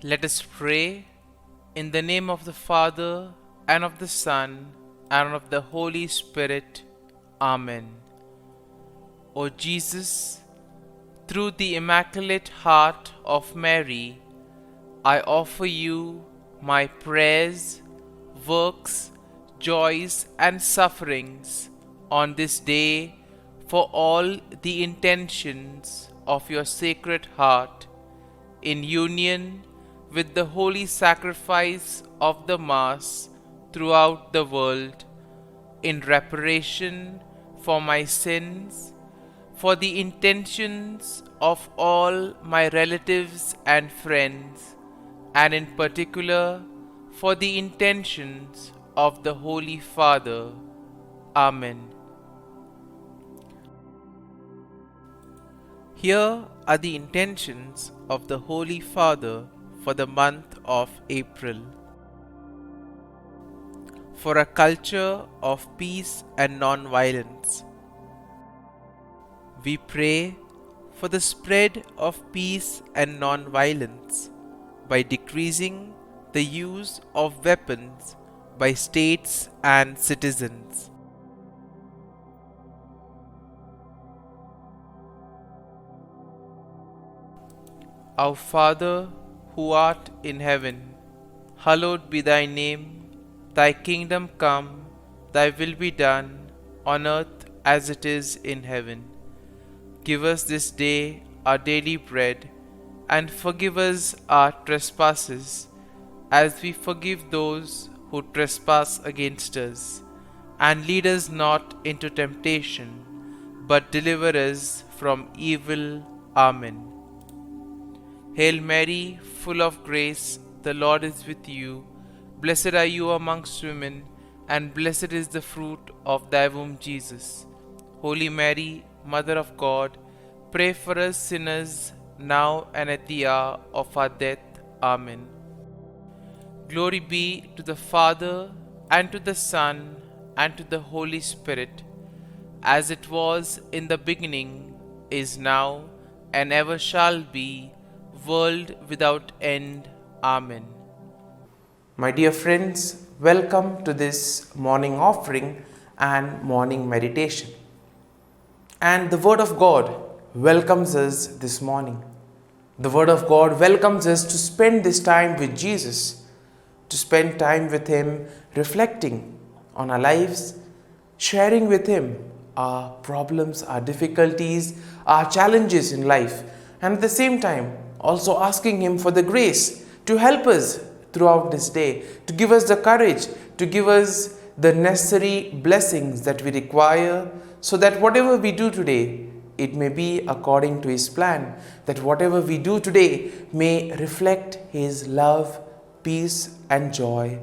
Let us pray in the name of the Father, and of the Son, and of the Holy Spirit. Amen. O Jesus, through the Immaculate Heart of Mary, I offer you my prayers, works, joys, and sufferings on this day for all the intentions of your Sacred Heart, in union with the holy sacrifice of the Mass throughout the world, in reparation for my sins, for the intentions of all my relatives and friends, and in particular for the intentions of the Holy Father. Amen. Here are the intentions of the Holy Father for the month of April. For a culture of peace and non-violence. We pray for the spread of peace and non-violence by decreasing the use of weapons by states and citizens. Our Father, who art in heaven, hallowed be thy name. Thy kingdom come, thy will be done, on earth as it is in heaven. Give us this day our daily bread, and forgive us our trespasses, as we forgive those who trespass against us. And lead us not into temptation, but deliver us from evil. Amen. Hail Mary, full of grace, the Lord is with you. Blessed are you amongst women, and blessed is the fruit of thy womb, Jesus. Holy Mary, Mother of God, pray for us sinners, now and at the hour of our death. Amen. Glory be to the Father, and to the Son, and to the Holy Spirit, as it was in the beginning, is now, and ever shall be, world without end. Amen. My dear friends, welcome to this morning offering and morning meditation. And the Word of God welcomes us this morning. The Word of God welcomes us to spend this time with Jesus, to spend time with Him reflecting on our lives, sharing with Him our problems, our difficulties, our challenges in life, and at the same time also asking Him for the grace to help us throughout this day, to give us the courage, to give us the necessary blessings that we require, so that whatever we do today, it may be according to His plan, that whatever we do today may reflect His love, peace and joy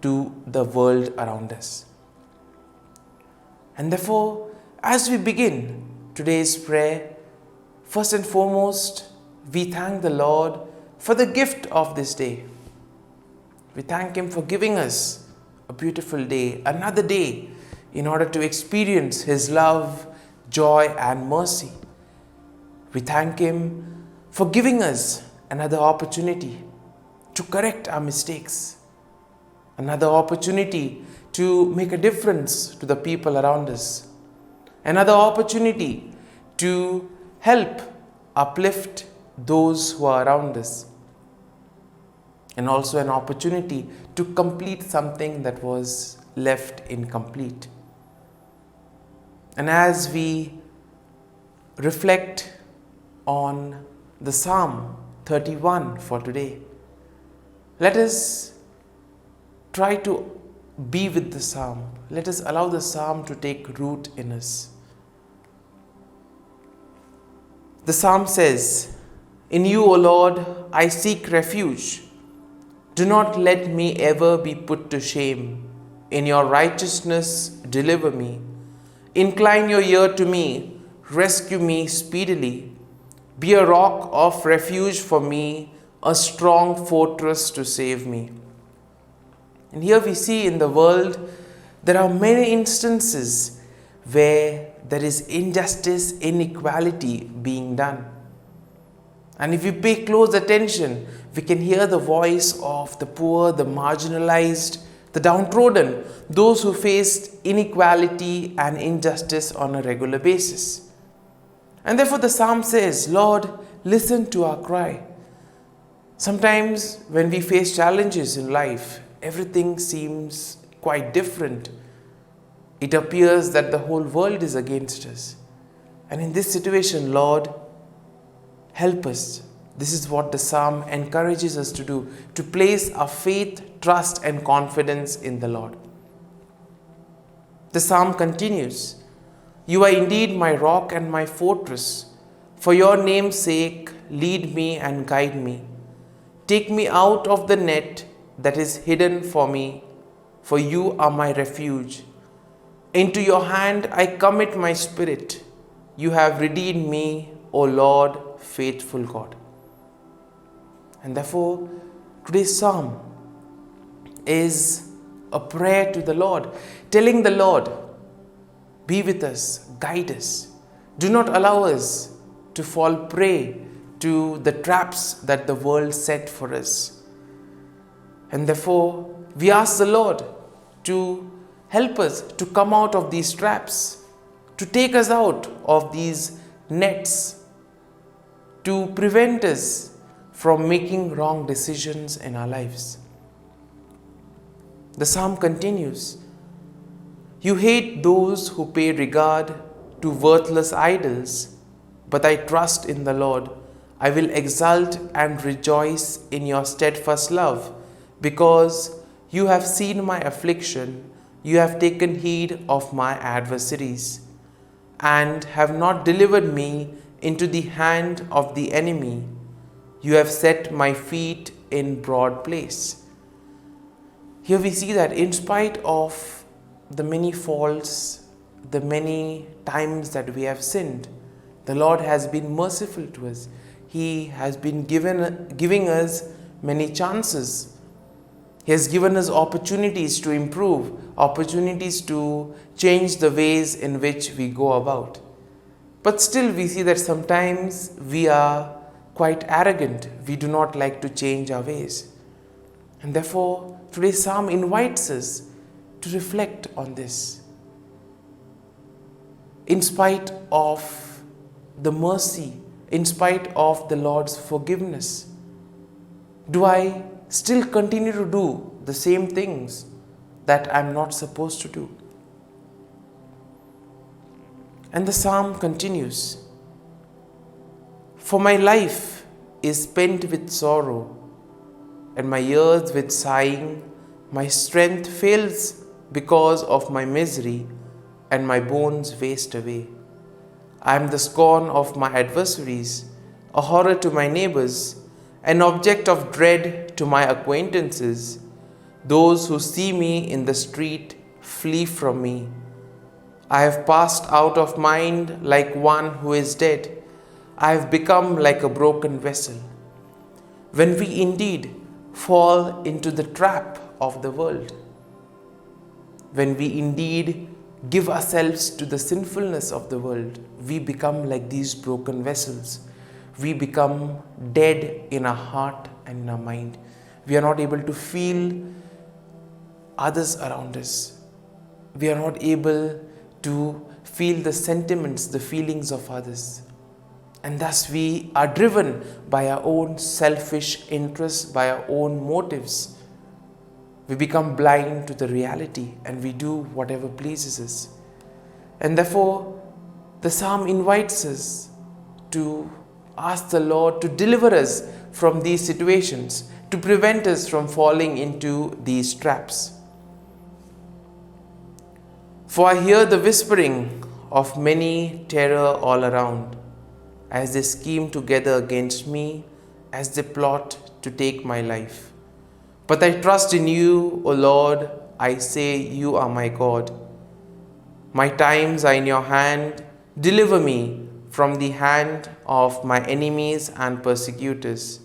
to the world around us. And therefore, as we begin today's prayer, first and foremost, we thank the Lord for the gift of this day. We thank Him for giving us a beautiful day, another day, in order to experience His love, joy and mercy. We thank Him for giving us another opportunity to correct our mistakes, another opportunity to make a difference to the people around us, another opportunity to help uplift those who are around us, and also an opportunity to complete something that was left incomplete. And as we reflect on the Psalm 31 for today, let us try to be with the Psalm. Let us allow the Psalm to take root in us. The Psalm says, "In you, O Lord, I seek refuge. Do not let me ever be put to shame. In your righteousness, deliver me. Incline your ear to me. Rescue me speedily. Be a rock of refuge for me, a strong fortress to save me." And here we see in the world, there are many instances where there is injustice, inequality being done. And if we pay close attention, we can hear the voice of the poor, the marginalized, the downtrodden, those who faced inequality and injustice on a regular basis. And therefore the psalm says, Lord, listen to our cry. Sometimes when we face challenges in life, everything seems quite different. It appears that the whole world is against us. And in this situation, Lord, help us. This is what the psalm encourages us to do, to place our faith, trust, and confidence in the Lord. The psalm continues, You are indeed my rock and my fortress. For your name's sake, lead me and guide me. Take me out of the net that is hidden for me, for you are my refuge. Into your hand I commit my spirit. You have redeemed me, O Lord, faithful God. And therefore, today's psalm is a prayer to the Lord, telling the Lord, be with us, guide us. Do not allow us to fall prey to the traps that the world set for us. And therefore, we ask the Lord to help us to come out of these traps, to take us out of these nets, to prevent us from making wrong decisions in our lives. The psalm continues, You hate those who pay regard to worthless idols, but I trust in the Lord. I will exult and rejoice in your steadfast love, because you have seen my affliction, you have taken heed of my adversaries, and have not delivered me into the hand of the enemy. You have set my feet in broad place. Here we see that in spite of the many faults, the many times that we have sinned, the Lord has been merciful to us. He has been giving us many chances. He has given us opportunities to improve, opportunities to change the ways in which we go about. But still we see that sometimes we are quite arrogant. We do not like to change our ways. And therefore, today's psalm invites us to reflect on this. In spite of the mercy, in spite of the Lord's forgiveness, do I still continue to do the same things that I'm not supposed to do? And the psalm continues, For my life is spent with sorrow, and my years with sighing. My strength fails because of my misery, and my bones waste away. I am the scorn of my adversaries, a horror to my neighbors, an object of dread to my acquaintances. Those who see me in the street flee from me. I have passed out of mind like one who is dead. I have become like a broken vessel. When we indeed fall into the trap of the world, when we indeed give ourselves to the sinfulness of the world, we become like these broken vessels. We become dead in our heart and in our mind. We are not able to feel others around us. We are not able to feel the sentiments, the feelings of others. And thus we are driven by our own selfish interests, by our own motives. We become blind to the reality and we do whatever pleases us. And therefore, the psalm invites us to ask the Lord to deliver us from these situations, to prevent us from falling into these traps. For I hear the whispering of many terror all around, as they scheme together against me, as they plot to take my life. But I trust in you, O Lord. I say, you are my God. My times are in your hand. Deliver me from the hand of my enemies and persecutors.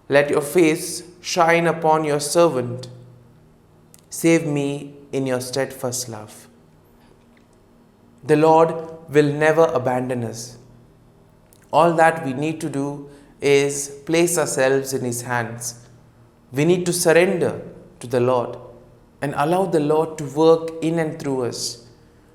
Let your face shine upon your servant. Save me in your steadfast love. The Lord will never abandon us. All that we need to do is place ourselves in His hands. We need to surrender to the Lord and allow the Lord to work in and through us.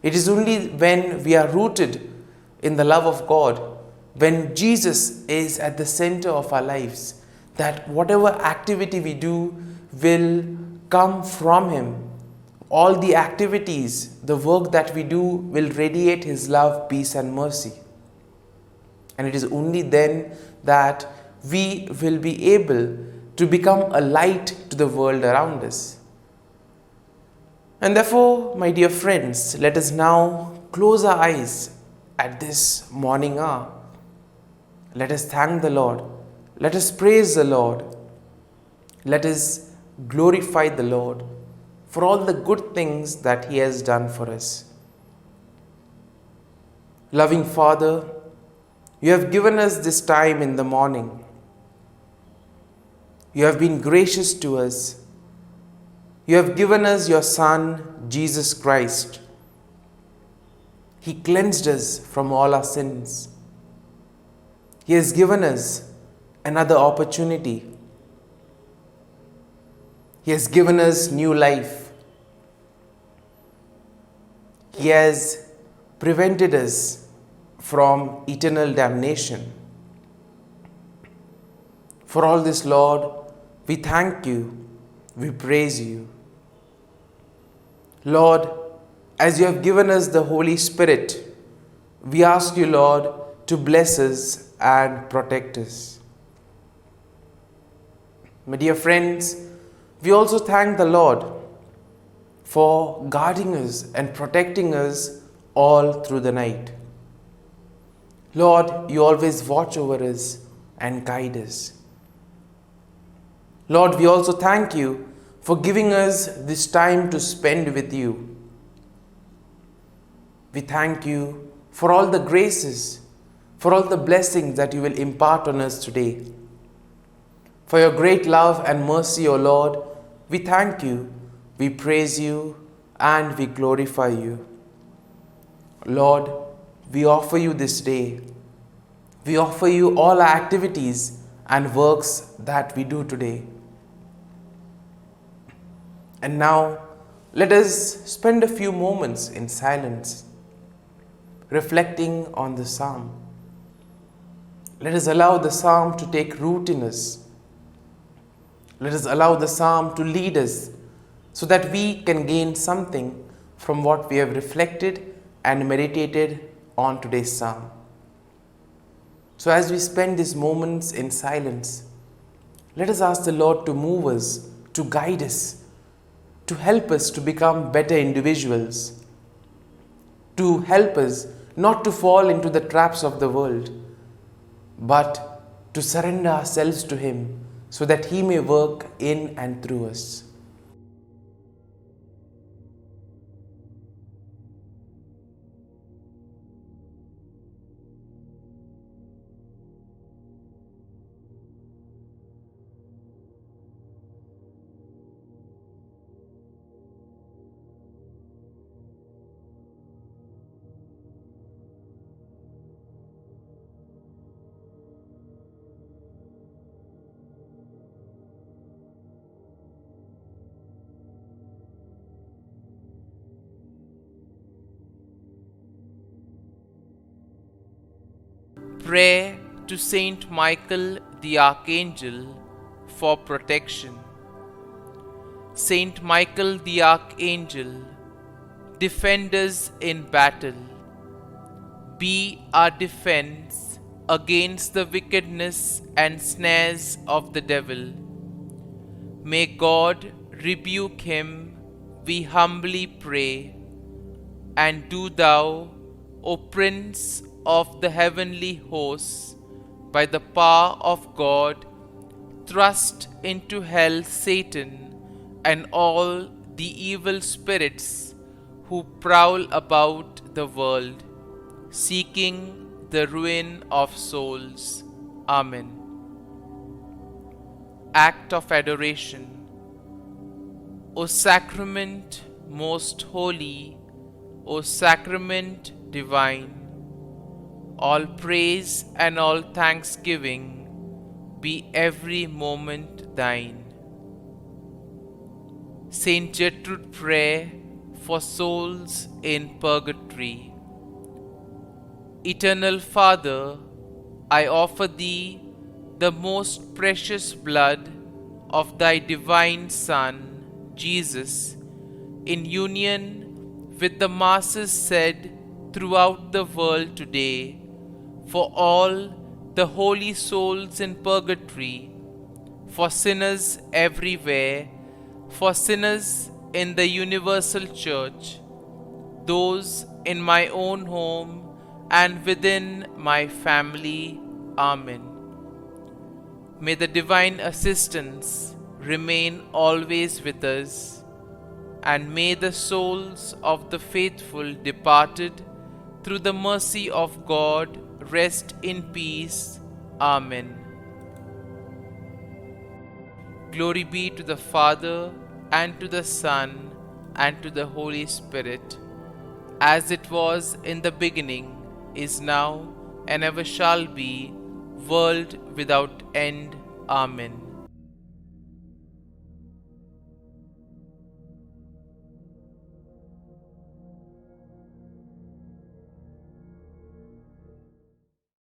It is only when we are rooted in the love of God, when Jesus is at the center of our lives, that whatever activity we do will come from Him. All the activities, the work that we do will radiate His love, peace and mercy. And it is only then that we will be able to become a light to the world around us. And therefore, my dear friends, let us now close our eyes at this morning hour. Let us thank the Lord. Let us praise the Lord. Let us glorify the Lord for all the good things that He has done for us. Loving Father, You have given us this time in the morning. You have been gracious to us. You have given us Your Son, Jesus Christ. He cleansed us from all our sins. He has given us another opportunity. He has given us new life. He has prevented us from eternal damnation. For all this, Lord, we thank You, we praise You. Lord, as You have given us the Holy Spirit, we ask You, Lord, to bless us and protect us. My dear friends, we also thank the Lord for guarding us and protecting us all through the night. Lord, You always watch over us and guide us. Lord, we also thank You for giving us this time to spend with You. We thank You for all the graces, for all the blessings that You will impart on us today. For Your great love and mercy, O Lord, we thank You, we praise You, and we glorify You. Lord, we offer You this day. We offer You all our activities and works that we do today. And now, let us spend a few moments in silence, reflecting on the psalm. Let us allow the psalm to take root in us. Let us allow the psalm to lead us so that we can gain something from what we have reflected and meditated on today's psalm. So as we spend these moments in silence, let us ask the Lord to move us, to guide us, to help us to become better individuals, to help us not to fall into the traps of the world, but to surrender ourselves to Him so that He may work in and through us. Prayer to Saint Michael the Archangel for protection. Saint Michael the Archangel, defend us in battle. Be our defense against the wickedness and snares of the devil. May God rebuke him, we humbly pray. And do Thou, O Prince of the heavenly hosts, by the power of God, thrust into hell Satan and all the evil spirits who prowl about the world, seeking the ruin of souls. Amen. Act of Adoration. O Sacrament most holy, O Sacrament divine, all praise and all thanksgiving be every moment thine. Saint Gertrude, prayer for souls in purgatory. Eternal Father, I offer thee the most precious blood of thy divine Son, Jesus, in union with the masses said throughout the world today, for all the holy souls in purgatory, for sinners everywhere, for sinners in the universal church, those in my own home and within my family. Amen. May the divine assistance remain always with us, and may the souls of the faithful departed through the mercy of God rest in peace. Amen. Glory be to the Father, and to the Son, and to the Holy Spirit, as it was in the beginning, is now, and ever shall be, world without end. Amen.